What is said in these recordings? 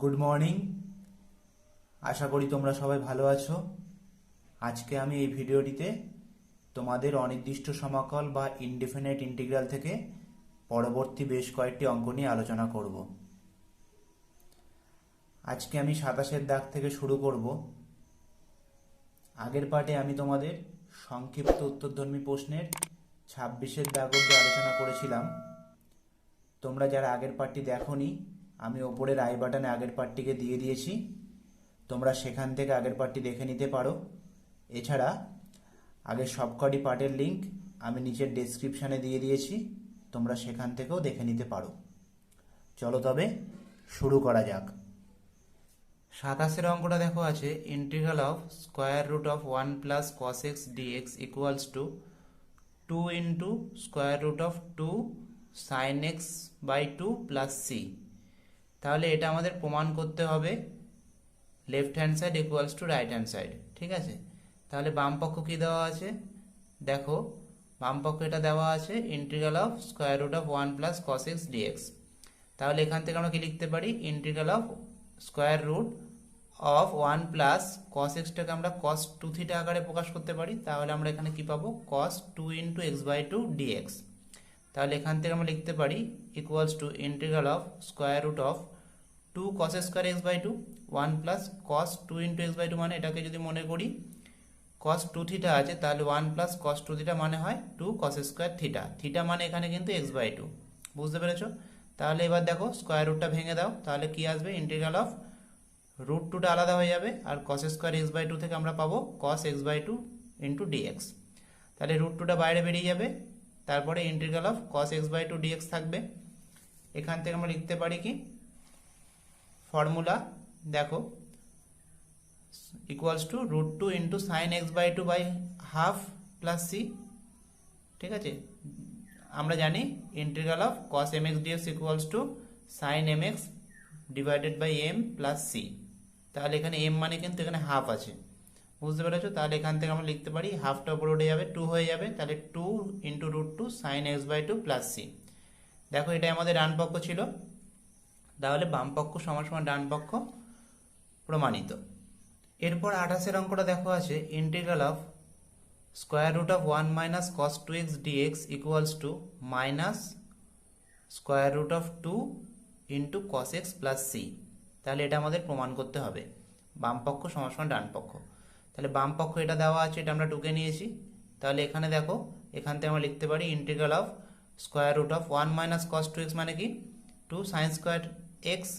Good morning. আশা করি তোমরা সবাই ভালো আছো। আজকে আমি এই ভিডিওটিতে তোমাদের অনির্দিষ্ট সমাকল বা ইনডেফিনাইট ইন্টিগ্রাল থেকে পরবর্তী বেশ কয়েকটি অঙ্ক নিয়ে আলোচনা করব। আজকে আমি 27-এর দাগ থেকে শুরু করব। আগের পার্টে আমি তোমাদের সংক্ষিপ্ত উত্তরধর্মী প্রশ্নের 26-এর দাগ অবধি আলোচনা করেছিলাম। তোমরা যারা আগের পার্টটি দেখোনি, আমি ওপরের আই বাটনে আগের পার্টটিকে দিয়ে দিয়েছি, তোমরা সেখান থেকে আগের পার্টটি দেখে নিতে পারো। এছাড়া আগের সবকটি পার্টের লিঙ্ক আমি নিচের ডেসক্রিপশানে দিয়ে দিয়েছি, তোমরা সেখান থেকেও দেখে নিতে পারো। চলো তবে শুরু করা যাক। 27-এর অঙ্কটা দেখো আছে integral of square root of 1 plus cos x dx equals to 2 into square root of 2 sine x by 2 plus C. তাহলে এটা আমাদের প্রমাণ করতে হবে left hand side equals to right hand side. ঠিক আছে, তাহলে বাম পক্ষ কী দেওয়া আছে দেখো, বাম পক্ষ এটা দেওয়া আছে integral of square root of 1 plus cos x dx. তাহলে এখান থেকে আমরা কি লিখতে পারি, integral of square root of 1 plus cos এক্সটাকে আমরা কস 2 থিটা আকারে প্রকাশ করতে পারি। তাহলে আমরা এখানে কি পাবো, cos 2 into x by 2 dx. তাহলে এখান থেকে আমরা লিখতে পারি equals to integral of square root of 2 cos square x by 2 1 plus cos 2 into x by 2, মানে এটাকে যদি মনে করি cos 2 থিটা আছে, তাহলে 1 প্লাস cos 2 থিটা মানে হয় 2 cos স্কোয়ার থিটা। থিটা মানে এখানে কিন্তু এক্স বাই 2, বুঝতে পেরেছো? তাহলে এবার দেখো স্কোয়ার রুটটা ভেঙে দাও, তাহলে কি আসবে, ইন্টিগ্রাল অফ রুট 2টা আলাদা হয়ে যাবে, আর cos স্কোয়ার এক্স বাই 2 থেকে আমরা পাবো cos x by 2 into dx. তাহলে রুট 2টা বাইরে বেরিয়ে যাবে, তারপরে integral of cos x by 2 dx থাকবে। এখান থেকে আমরা লিখতে পারি কি ফর্মুলা দেখো, equals to root 2 into sine x by 2 by half plus C. ঠিক আছে, আমরা জানি integral of cos mx dx equals to sine mx divided by M plus C. তাহলে এখানে এম মানে কিন্তু এখানে হাফ আছে, বুঝতে পেরেছো? তাহলে এখান থেকে আমরা লিখতে পারি হাফটা উপরে উঠে যাবে, 2 হয়ে যাবে, তাহলে 2 into root 2 sine x by 2 plus C. দেখো এটাই আমাদের ডান পক্ষ ছিল, তাহলে বাম পক্ষ সমান সমান ডান পক্ষ প্রমাণিত। এরপর 28-এর অঙ্কটা দেখো আছে integral of square root of 1 minus cos 2x dx equals to minus square root of 2 into cos x plus C. তাহলে এটা আমাদের প্রমাণ করতে হবে বাম পক্ষ সমান সমান ডান পক্ষ। তাহলে বাম পক্ষ এটা দেওয়া আছে, এটা আমরা টুকে নিয়েছি। তাহলে এখানে দেখো, এখান থেকে আমরা লিখতে পারি integral of square root of 1 minus cos 2x মানে কি 2 সাইন স্কোয়ার এক্স।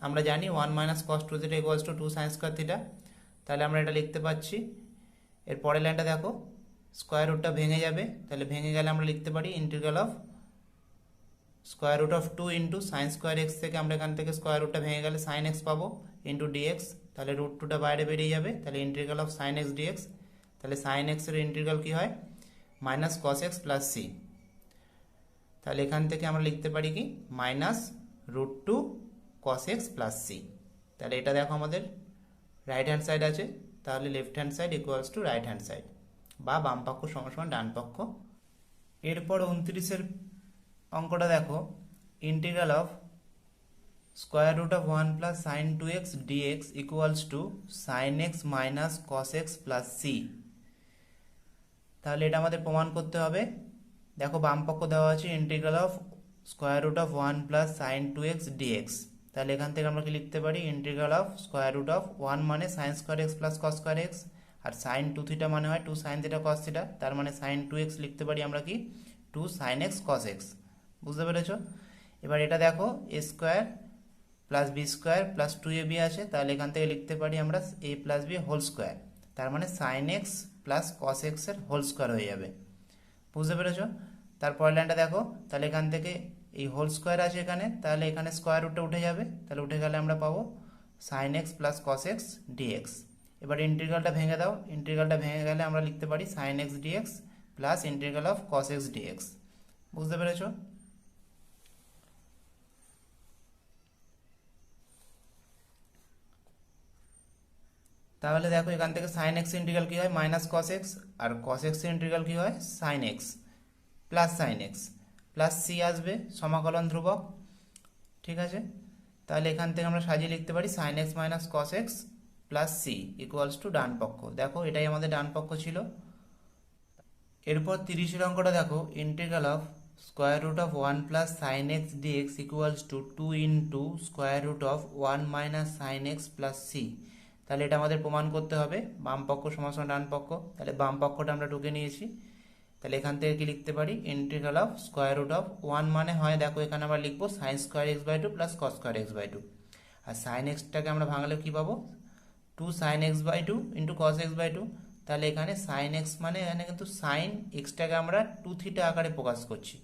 আমরা জানি 1 minus cos 2 theta equals to 2 sine square theta. তাহলে আমরা এটা লিখতে পাচ্ছি। এর পরের লাইনটা দেখো, স্কোয়ার রুটটা ভেঙে যাবে, তাহলে ভেঙে গেলে আমরা লিখতে পারি integral of square root of 2 into sine square x থেকে আমরা এখান থেকে স্কোয়ার রুটটা ভেঙে গেলে সাইন এক্স পাবো ইন্টু ডিএক্স। তাহলে রুট 2টা বাইরে বেরিয়ে যাবে, তাহলে integral of sine x dx. তাহলে সাইন এক্সের ইন্টিগ্রাল কী হয়, minus cos x plus C. তাহলে এখান থেকে আমরা লিখতে পারি কি minus root 2 cos x plus C. তাহলে এটা দেখো আমাদের রাইট হ্যান্ড সাইড আছে, তাহলে left hand side equals to right hand side, বা বাম পক্ষ সমান সমান ডান পক্ষ। এরপর 29-এর অঙ্কটা দেখো integral of square root of 1 plus sine 2x dx equals to sine x minus cos x plus C. তাহলে এটা আমাদের প্রমাণ করতে হবে। দেখো বাম পক্ষ দেওয়া আছে integral of square root of 1 plus sine 2x dx। তাহলে এখান থেকে আমরা কি লিখতে পারি integral of square root of 1 মানে sine square x plus cos square x, আর সাইন 2 থিটা মানে হয় 2 সাইন থিটা কস থিটা, তার মানে সাইন 2x লিখতে পারি আমরা কি 2 সাইন এক্স কস এক্স। বুঝতে পেরেছো? এবার এটা দেখো a square plus b square plus 2ab আছে, তাহলে এখান থেকে লিখতে পারি আমরা a plus B whole square, তার মানে সাইন এক্স প্লাস কস এক্সের হোল স্কোয়ার হয়ে যাবে। বুঝতে পেরেছো? তারপরের লাইনটা দেখো, তাহলে এখান থেকে এই হোল স্কোয়ার আছে এখানে, তাহলে এখানে স্কোয়ার রুটটা উঠে যাবে, তাহলে উঠে গেলে আমরা পাবো sine x plus cos x dx. এবার ইন্টিগ্রালটা ভেঙে দাও, ইন্টিগ্রালটা ভেঙে গেলে আমরা লিখতে পারি sine x dx plus integral of cos x dx. বুঝতে পেরেছো? তাহলে দেখো এখান থেকে সাইন এক্স ইন্টিগ্রাল কী হয় মাইনাস কস এক্স, আর কস এক্স ইন্টিগ্রাল কী হয় sine x plus sine x plus C আসবে সমাকলন ধ্রুবক। ঠিক আছে, তাহলে এখান থেকে আমরা সাজিয়ে লিখতে পারি sine x minus cos x plus c equals to ডান পক্ষ। দেখো এটাই আমাদের ডান পক্ষ ছিল। এরপর 30 অঙ্কটা দেখো, integral of square root of 1 plus sine x dx equals to 2 into square root of 1 minus sine x plus C. তাহলে এটা আমাদের প্রমাণ করতে হবে বাম পক্ষ সমান ডান পক্ষ। তাহলে বাম পক্ষটা আমরা টুকে নিয়েছি। তাহলে এখান থেকে কি লিখতে পারি, integral of square root of 1 মানে হয়, দেখো এখানে আমরা লিখবো sine square x by two plus cos square x by two. আর সাইন এক্সটাকে আমরা ভাঙলে কি পাবো, 2 sine x by two into cos x by two. তাহলে এখানে সাইন এক্স মানে এখানে কিন্তু সাইন এক্সটাকে আমরা 2 থিটা আকারে প্রকাশ করছি।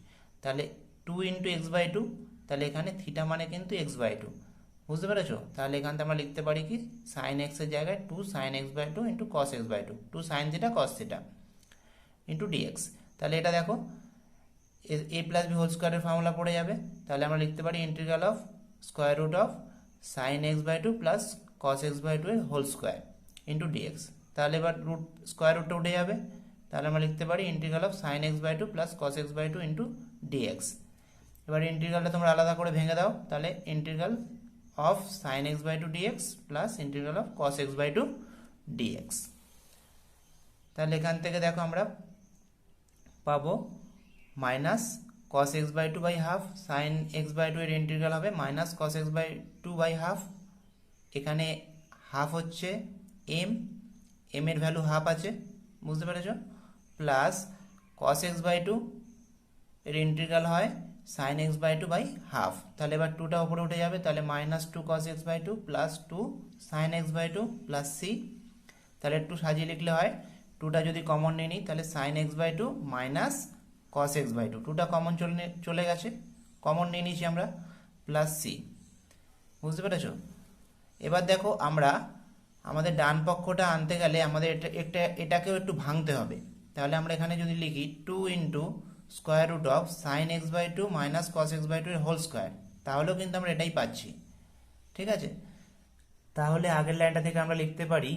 তাহলে 2 ইন্টু এক্স বাই টু, তাহলে এখানে থিটা মানে কিন্তু এক্স বাই টু। বুঝতে পেরেছো? তাহলে এখান থেকে আমরা লিখতে পারি কি, সাইন এক্সের জায়গায় 2 sine x by two into cos x by two, 2 sine theta cos theta into dx. তাহলে এটা দেখো এ প্লাস বি হোল স্কোয়ারের ফর্মুলা পড়ে যাবে। তাহলে আমরা লিখতে পারি integral of square root of sine x by two plus cos x by two এর হোল স্কোয়ার ইন্টু ডিএক্স। তাহলে এবার রুট স্কোয়ার রুটটা উঠে যাবে। তাহলে আমরা লিখতে পারি integral of sine x by two plus cos x by two into dx. এবার ইন্টিগ্রালটা তোমরা আলাদা করে ভেঙে দাও। তাহলে integral of sine x by two dx plus integral of cos x by two dx. তাহলে এখান থেকে দেখো আমরা পাবো minus cos x by two by half, sine x by two এর ইন্টিগ্রাল হবে minus cos x by two by half. এখানে half হচ্ছে এম, এম এর ভ্যালু হাফ আছে, বুঝতে পেরেছো? Plus cos x by two এর ইন্টিগ্রাল হয় sine x by two by half. তাহলে এবার টুটা উপরে উঠে যাবে। তাহলে minus 2 cos x by two plus 2 sine x by two plus C. তাহলে একটু সাজিয়ে লিখলে হয়, টুটা যদি কমন নিয়ে নিই তাহলে sine x by two minus cos x by two, টুটা কমন চলে গেছে, কমন নিয়ে নিয়েছি আমরা, প্লাস সি। বুঝতে পেরেছো? এবার দেখো আমরা আমাদের ডান পক্ষটা আনতে গেলে আমাদের এটাকেও একটু ভাঙতে হবে। তাহলে আমরা এখানে যদি লিখি 2 into square root of sine x by two minus cos x by two এর হোল স্কোয়ার, তাহলেও কিন্তু আমরা এটাই পাচ্ছি। ঠিক আছে? তাহলে আগের লাইনটা থেকে আমরা লিখতে পারি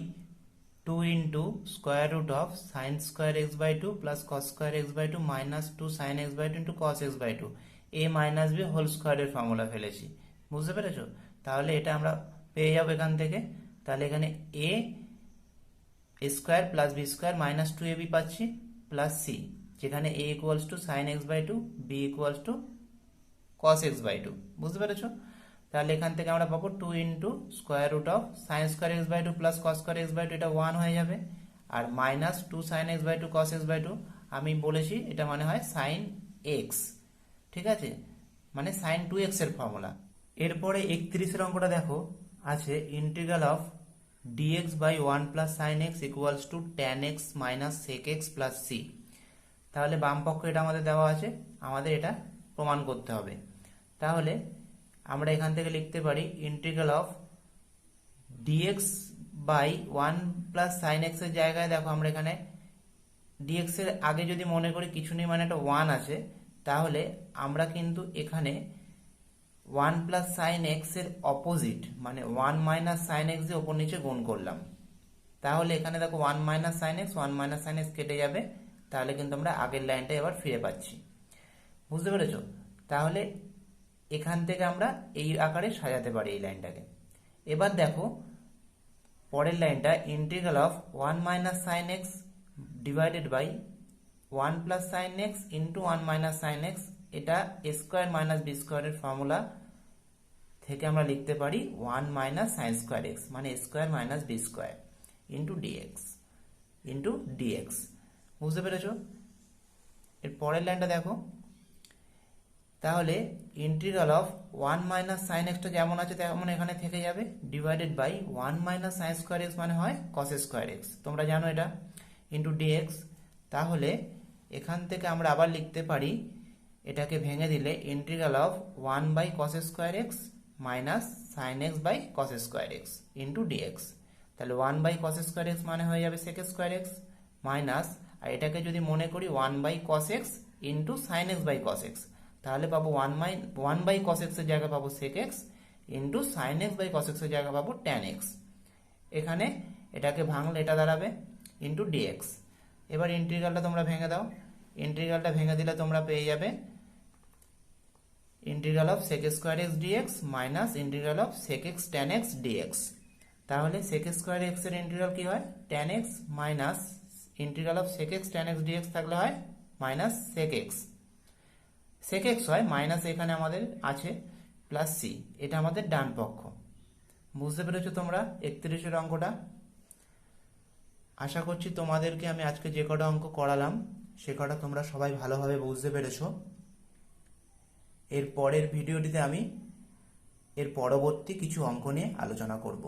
2 into square root of sine square x by two plus cos square x by two minus 2 sine x by two into cos x by two, a minus b whole স্কোয়ারের ফর্মুলা ফেলেছি। বুঝতে পেরেছো? তাহলে এটা আমরা পেয়ে যাবো এখান থেকে। তাহলে এখানে a square plus b square minus 2ab পাচ্ছি প্লাস সি, যেখানে a equals to sine x by two, b equals to cos x by two. বুঝতে পেরেছো? তাহলে এখান থেকে আমরা পাবো 2 into square root of sine square x by two plus cos square x by two, এটা 1 হয়ে যাবে, আর minus 2 sine x by two cos x by two, আমি বলেছি এটা মানে হয় সাইন এক্স। ঠিক আছে? মানে সাইন 2x এর ফর্মুলা। এরপরে 31 অঙ্কটা দেখো, আছে integral of dx by 1 plus sine x equals to tan x minus sec x plus C. তাহলে বাম পক্ষ এটা আমাদের দেওয়া আছে, আমাদের এটা প্রমাণ করতে হবে। তাহলে আমরা এখান থেকে লিখতে পারি integral of dx by 1 plus sine x এর জায়গায় দেখো আমরা এখানে dx এর আগে যদি মনে করি কিছু নেই মানে একটা 1 আছে, তাহলে আমরা কিন্তু এখানে 1 প্লাস সাইন এক্স এর অপোজিট মানে 1 মাইনাস সাইন এক্স দিয়ে ওপর নিচে গুণ করলাম। তাহলে এখানে দেখো 1 minus sine x, 1 minus sine x কেটে যাবে। তাহলে কিন্তু আমরা আগের লাইনটা এবার ফিরে পাচ্ছি। বুঝতে পেরেছো? তাহলে এখান থেকে আমরা এই আকারে সাজাতে পারি এই লাইনটাকে। এবার দেখো পরের লাইনটা integral of 1 minus sine x divided by 1 plus sine x into 1 minus sine x, এটা এ স্কোয়ার মাইনাস বি স্কোয়ারের ফর্মুলা থেকে আমরা লিখতে পারি 1 মাইনাস সাইন স্কোয়ার এক্স মানে a square minus b square into d x. বুঝতে পেরেছো? এর পরের লাইনটা দেখো, তাহলে ইন্টিগ্রাল অফ 1 মাইনাস সাইন এক্সটা যেমন আছে তেমন এখানে থেকে যাবে, divided by 1 minus sine square x মানে হয় কস স্কোয়ার এক্স, তোমরা জানো এটা, ইন্টু ডিএক্স। তাহলে এখান থেকে আমরা আবার লিখতে পারি, এটাকে ভেঙে দিলে integral of 1 by cos square x minus sine x by cos square x into dx. তাহলে 1 বাই কস স্কোয়ার এক্স মানে হয়ে যাবে সেক স্কোয়ার এক্স মাইনাস, আর এটাকে যদি মনে করি 1 by cos x into sine x by cos x, তাহলে পাবো 1 বাই কস এক্স এর জায়গায় পাবো sec x into sine x by cos x এর জায়গায় পাবো ট্যান এক্স। এখানে এটাকে ভাঙলে এটা দাঁড়াবে ইন্টু ডিএক্স। এবার ইন্টিগ্রালটা তোমরা ভেঙে দাও, ইন্টিগ্রালটা ভেঙে দিলে তোমরা পেয়ে যাবে integral of sec square x dx minus integral of sec x tan x dx। তাহলে sec স্কোয়ার এক্স এর ইন্টিগ্রাল কি হয় tan x minus integral of sec x tan x dx থাকলে হয় মাইনাস sec x হয় minus এখানে আমাদের আছে প্লাস সি, এটা আমাদের ডান পক্ষ। বুঝতে পেরেছো তোমরা 31 অঙ্কটা? আশা করছি তোমাদেরকে আমি আজকে যে কটা অঙ্ক করালাম সে কটা তোমরা সবাই ভালোভাবে বুঝতে পেরেছো। এর পরের ভিডিওটিতে আমি এর পরবর্তী কিছু অঙ্ক নিয়ে আলোচনা করব।